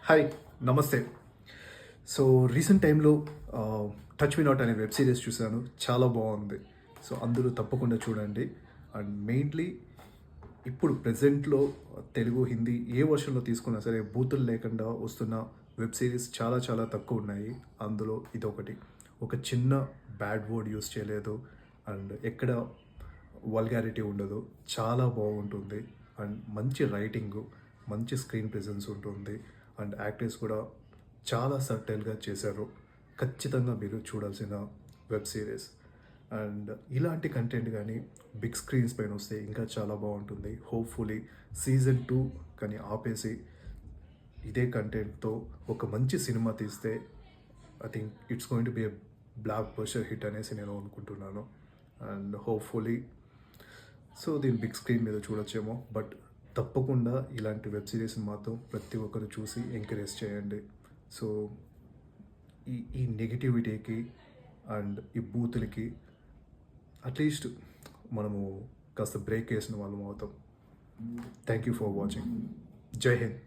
Hi, నమస్తే. So recent టైంలో touch me not అనే వెబ్ సిరీస్ చూశాను. చాలా బాగుంది. సో అందరూ తప్పకుండా చూడండి. అండ్ మెయిన్లీ ఇప్పుడు ప్రెజెంట్లో తెలుగు, హిందీ ఏ వర్షన్లో తీసుకున్నా సరే బూతులు లేకుండా వస్తున్న వెబ్ సిరీస్ చాలా చాలా తక్కువ ఉన్నాయి. అందులో ఇదొకటి. ఒక చిన్న బ్యాడ్ వర్డ్ యూస్ చేయలేదు అండ్ ఎక్కడ వల్గారిటీ ఉండదు. చాలా బాగుంటుంది అండ్ మంచి రైటింగు, మంచి స్క్రీన్ ప్రెజెన్స్ ఉంటుంది అండ్ యాక్టర్స్ కూడా చాలా సర్టైల్గా చేశారు. ఖచ్చితంగా మీరు చూడాల్సిన వెబ్ సిరీస్. అండ్ ఇలాంటి కంటెంట్ కానీ బిగ్ స్క్రీన్స్ పైన వస్తే ఇంకా చాలా బాగుంటుంది. హోప్ఫుల్లీ సీజన్ 2 కానీ ఆపేసి ఇదే కంటెంట్తో ఒక మంచి సినిమా తీస్తే I think it's going to be a block buster hit అనేసి నేను అనుకుంటున్నాను. అండ్ హోప్ఫుల్లీ సో దీన్ని బిగ్ స్క్రీన్ మీద చూడొచ్చేమో, బట్ తప్పకుండా ఇలాంటి వెబ్ సిరీస్ని మాత్రం ప్రతి ఒక్కరు చూసి ఎంకరేజ్ చేయండి. సో ఈ నెగిటివిటీకి అండ్ ఈ బూతులకి అట్లీస్ట్ మనము కాస్త బ్రేక్ వేసిన వాళ్ళం అవుతాం. Thank you for watching. జై హింద్.